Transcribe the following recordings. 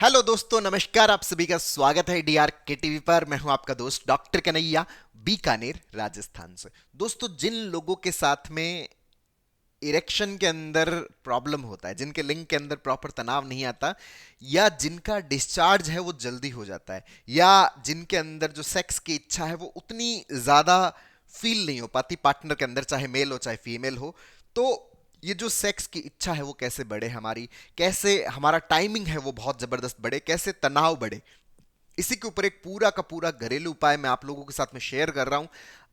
Hello दोस्तों, नमस्कार। आप सभी का स्वागत है डीआर के टीवी पर। मैं हूं आपका दोस्त डॉक्टर कन्हैया, बीकानेर, राजस्थान से। दोस्तों, जिन लोगों के साथ में इरेक्शन के अंदर प्रॉब्लम होता है, जिनके लिंग के अंदर प्रॉपर तनाव नहीं आता, या जिनका डिस्चार्ज है वो जल्दी हो जाता है, या जिनके अंदर जो सेक्स की इच्छा है वो उतनी ज्यादा फील नहीं हो पाती पार्टनर के अंदर, चाहे मेल हो चाहे फीमेल हो, तो ये जो सेक्स की इच्छा है वो कैसे बढ़े हमारी, कैसे हमारा टाइमिंग है वो बहुत जबरदस्त बढ़े, कैसे तनाव बढ़े, इसी के ऊपर एक पूरा का पूरा घरेलू उपाय मैं आप लोगों के साथ में शेयर कर रहा हूं।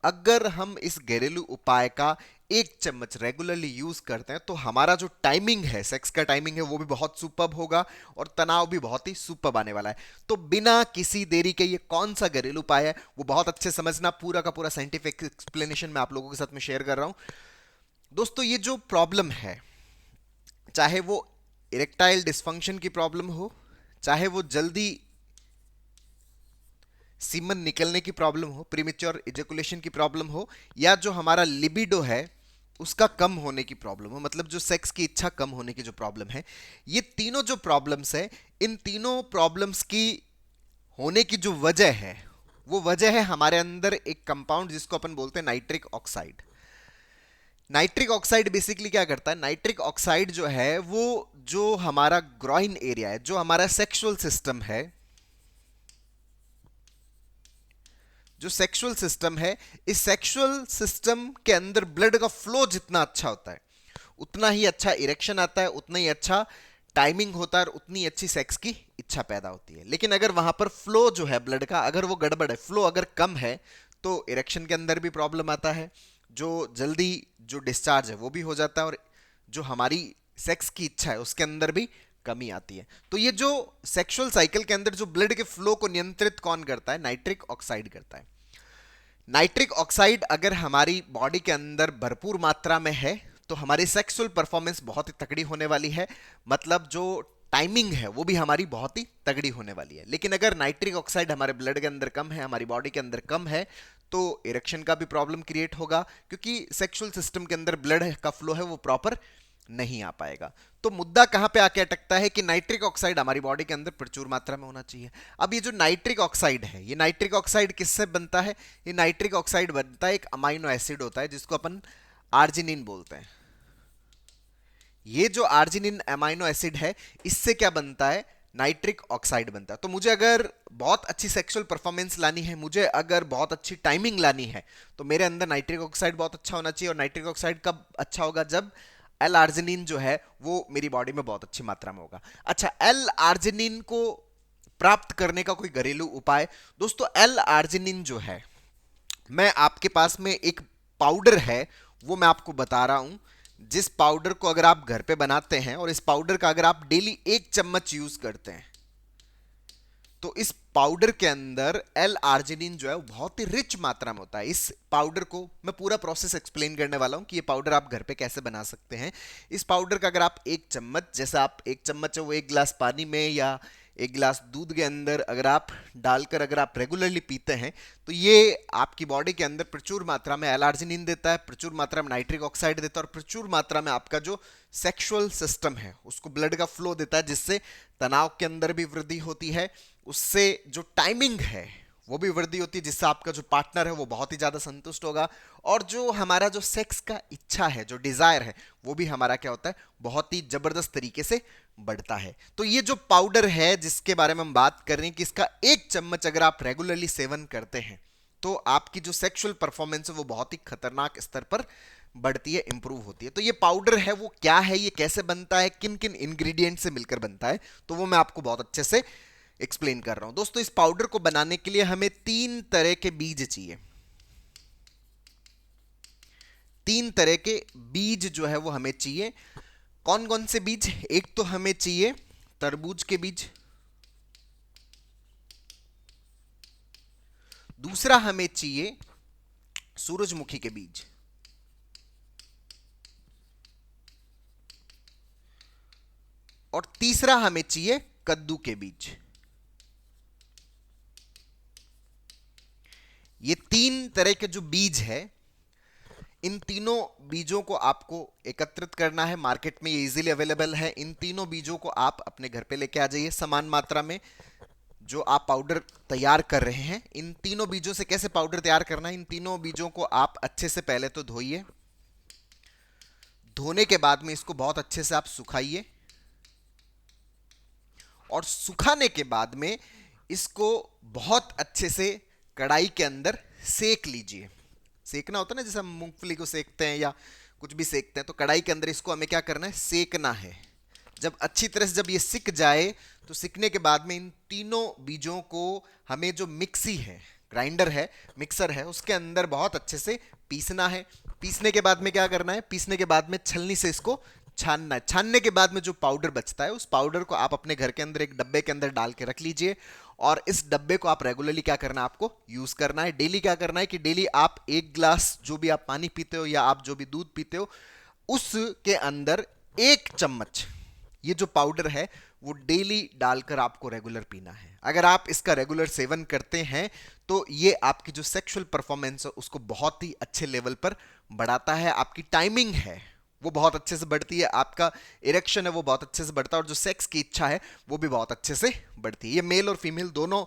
अगर हम इस घरेलू उपाय का 1 चम्मच रेगुलरली यूज करते हैं तो हमारा जो टाइमिंग है, सेक्स का टाइमिंग है, वो भी बहुत सुपर्ब होगा और तनाव भी बहुत ही सुपर्ब आने वाला है। तो बिना किसी देरी के ये कौन सा घरेलू उपाय है वो बहुत अच्छे समझना। पूरा का पूरा साइंटिफिक एक्सप्लेनेशन मैं आप लोगों के साथ में शेयर कर रहा हूं। दोस्तों, ये जो प्रॉब्लम है, चाहे वो इरेक्टाइल डिस्फंक्शन की प्रॉब्लम हो, चाहे वो जल्दी सीमन निकलने की प्रॉब्लम हो, प्रीमेच्योर इजेकुलेशन की प्रॉब्लम हो, या जो हमारा लिबिडो है उसका कम होने की प्रॉब्लम हो, मतलब जो सेक्स की इच्छा कम होने की जो प्रॉब्लम है, ये तीनों जो प्रॉब्लम्स है, इन तीनों प्रॉब्लम्स की होने की जो वजह है, वो वजह है हमारे अंदर एक कंपाउंड जिसको अपन बोलते हैं nitric oxide. Nitric oxide basically क्या करता है? नाइट्रिक ऑक्साइड जो है वो, जो हमारा ग्रॉइन एरिया है, जो हमारा सेक्सुअल सिस्टम है, जो सेक्सुअल सिस्टम है, इस सेक्सुअल सिस्टम के अंदर ब्लड का फ्लो जितना अच्छा होता है, उतना ही अच्छा इरेक्शन आता है, उतना ही अच्छा टाइमिंग होता है और उतनी अच्छी सेक्स की इच्छा पैदा होती है। लेकिन अगर वहां पर फ्लो जो है ब्लड का, अगर वो गड़बड़ है, फ्लो अगर कम है, तो इरेक्शन के अंदर भी प्रॉब्लम आता है, जो जल्दी जो डिस्चार्ज है वो भी हो जाता है, और जो हमारी सेक्स की इच्छा है उसके अंदर भी कमी आती है। तो ये जो सेक्सुअल साइकिल के अंदर जो ब्लड के फ्लो को नियंत्रित कौन करता है? नाइट्रिक ऑक्साइड करता है। नाइट्रिक ऑक्साइड अगर हमारी बॉडी के अंदर भरपूर मात्रा में है तो हमारी सेक्सुअल परफॉर्मेंस बहुत ही तगड़ी होने वाली है, मतलब जो टाइमिंग है वो भी हमारी बहुत ही तगड़ी होने वाली है। लेकिन अगर नाइट्रिक ऑक्साइड हमारे ब्लड के अंदर कम है, हमारी बॉडी के अंदर कम है, तो इरेक्शन का भी प्रॉब्लम क्रिएट होगा, क्योंकि सेक्सुअल सिस्टम के अंदर ब्लड का फ्लो है वो प्रॉपर नहीं आ पाएगा। तो मुद्दा कहां पे आके अटकता है कि नाइट्रिक ऑक्साइड हमारी बॉडी के अंदर प्रचुर मात्रा में होना चाहिए। अब ये जो नाइट्रिक ऑक्साइड है, ये नाइट्रिक ऑक्साइड किससे बनता है? ये नाइट्रिक ऑक्साइड बनता है, एक अमाइनो एसिड होता है जिसको अपन आर्जिनिन बोलते हैं। ये जो आर्जिनिन अमाइनो एसिड है, इससे क्या बनता है? नाइट्रिक ऑक्साइड बनता है। तो मुझे अगर बहुत अच्छी सेक्सुअल परफॉर्मेंस लानी है, मुझे अगर बहुत अच्छी टाइमिंग लानी है, तो मेरे अंदर नाइट्रिक ऑक्साइड बहुत अच्छा होना चाहिए। और नाइट्रिक ऑक्साइड कब अच्छा होगा? जब एल आर्जिनिन जो है वो मेरी बॉडी में बहुत अच्छी मात्रा में होगा। अच्छा, एल आर्जिनिन को प्राप्त करने का कोई घरेलू उपाय? दोस्तों, एल आर्जिनिन जो है, मैं आपके पास में एक पाउडर है, वो मैं आपको बता रहा हूं, जिस पाउडर को अगर आप घर पे बनाते हैं और इस पाउडर का अगर आप डेली 1 चम्मच यूज करते हैं, तो इस पाउडर के अंदर एल आर्जिनिन जो है वो बहुत ही रिच मात्रा में होता है। इस पाउडर को मैं पूरा प्रोसेस एक्सप्लेन करने वाला हूं कि ये पाउडर आप घर पे कैसे बना सकते हैं। इस पाउडर का अगर आप 1 चम्मच, जैसे आप 1 चम्मच है वो 1 गिलास पानी में या 1 गिलास दूध के अंदर अगर आप डालकर अगर आप रेगुलरली पीते हैं, तो ये आपकी बॉडी के अंदर प्रचुर मात्रा में एल आर्जिनिन देता है, प्रचुर मात्रा में नाइट्रिक ऑक्साइड देता है, और प्रचुर मात्रा में आपका जो सेक्सुअल सिस्टम है उसको ब्लड का फ्लो देता है, जिससे तनाव के अंदर भी वृद्धि होती है, उससे जो टाइमिंग है वो भी वृद्धि होती है, जिससे आपका जो पार्टनर है वो बहुत ही ज्यादा संतुष्ट होगा, और जो हमारा जो सेक्स का इच्छा है, जो डिजायर है, वो भी हमारा क्या होता है? बहुत ही जबरदस्त तरीके से बढ़ता है। तो ये जो पाउडर है जिसके बारे में हम बात कर रहे हैं कि इसका 1 चम्मच अगर आप रेगुलरली सेवन करते हैं, तो आपकी जो सेक्सुअल परफॉर्मेंस है वो बहुत ही खतरनाक स्तर पर बढ़ती है, इंप्रूव होती है। तो ये पाउडर है वो क्या है, ये कैसे बनता है, किन किन इंग्रेडिएंट से मिलकर बनता है, तो वो मैं आपको बहुत अच्छे से एक्सप्लेन कर रहा हूं। दोस्तों, इस पाउडर को बनाने के लिए हमें 3 तरह के बीज चाहिए। 3 तरह के बीज जो है वो हमें चाहिए। कौन कौन से बीज? एक तो हमें चाहिए तरबूज के बीज, दूसरा हमें चाहिए सूरजमुखी के बीज, और तीसरा हमें चाहिए कद्दू के बीज। ये 3 तरह के जो बीज है, इन तीनों बीजों को आपको एकत्रित करना है। मार्केट में ये इजीली अवेलेबल है। इन तीनों बीजों को आप अपने घर पे लेके आ जाइए समान मात्रा में। जो आप पाउडर तैयार कर रहे हैं, इन तीनों बीजों से कैसे पाउडर तैयार करना है, इन तीनों बीजों को आप अच्छे से पहले तो धोइए। धोने के बाद में इसको बहुत अच्छे से आप सुखाइए, और सुखाने के बाद में इसको बहुत अच्छे से कढ़ाई के अंदर सेक लीजिए। सेकना होता है ना, जैसे हम मूंगफली को सेकते हैं या कुछ भी सेकते हैं, तो कढ़ाई के अंदर इसको हमें क्या करना है, सेकना है। जब अच्छी तरह से जब ये सिक जाए, तो सिकने के बाद में इन तीनों बीजों को हमें जो मिक्सी है, ग्राइंडर है, मिक्सर है, उसके अंदर बहुत अच्छे से पीसना है। पीसने के बाद में क्या करना है, पीसने के बाद में छलनी से इसको छानना है। छानने के बाद में जो पाउडर बचता है, उस पाउडर को आप अपने घर के अंदर एक डब्बे के अंदर डाल के रख लीजिए, और इस डब्बे को आप रेगुलरली क्या करना है, आपको यूज करना है। डेली क्या करना है कि डेली आप 1 ग्लास जो भी आप पानी पीते हो या आप जो भी दूध पीते हो, उसके अंदर 1 चम्मच ये जो पाउडर है वो डेली डालकर आपको रेगुलर पीना है। अगर आप इसका रेगुलर सेवन करते हैं तो ये आपकी जो सेक्सुअल परफॉर्मेंस है उसको बहुत ही अच्छे लेवल पर बढ़ाता है। आपकी टाइमिंग है वो बहुत अच्छे से बढ़ती है, आपका इरेक्शन है वो बहुत अच्छे से बढ़ता है, और जो सेक्स की इच्छा है वो भी बहुत अच्छे से बढ़ती है। ये मेल और फीमेल दोनों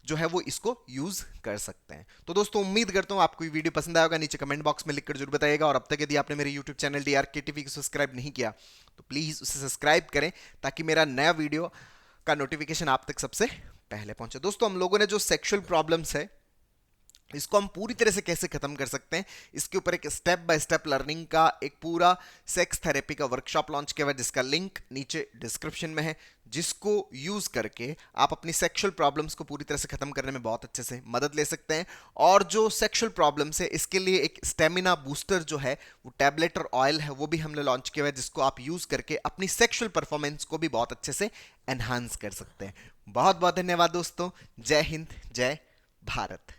जो है वो इसको यूज कर सकते हैं। तो दोस्तों उम्मीद करता हूं आपको ये वीडियो पसंद आएगा। नीचे कमेंट बॉक्स में लिखकर जरूर बताइएगा, और अब तक यदि आपने मेरे यूट्यूब चैनल DRK TV को सब्सक्राइब नहीं किया तो प्लीज उसे सब्सक्राइब करें, ताकि मेरा नया वीडियो का नोटिफिकेशन आप तक सबसे पहले पहुंचे। दोस्तों हम लोगों ने जो सेक्सुअल प्रॉब्लम्स है इसको हम पूरी तरह से कैसे खत्म कर सकते हैं, इसके ऊपर एक स्टेप बाय स्टेप लर्निंग का एक पूरा सेक्स थेरेपी का वर्कशॉप लॉन्च किया हुआ है, जिसका लिंक नीचे डिस्क्रिप्शन में है, जिसको यूज करके आप अपनी सेक्सुअल प्रॉब्लम्स को पूरी तरह से खत्म करने में बहुत अच्छे से मदद ले सकते हैं। और जो सेक्सुअल प्रॉब्लम्स है इसके लिए एक स्टेमिना बूस्टर जो है वो टैबलेट और ऑयल है, वो भी हमने लॉन्च किया हुआ है, जिसको आप यूज करके अपनी सेक्सुअल परफॉर्मेंस को भी बहुत अच्छे से एनहांस कर सकते हैं। बहुत बहुत धन्यवाद दोस्तों। जय हिंद, जय भारत।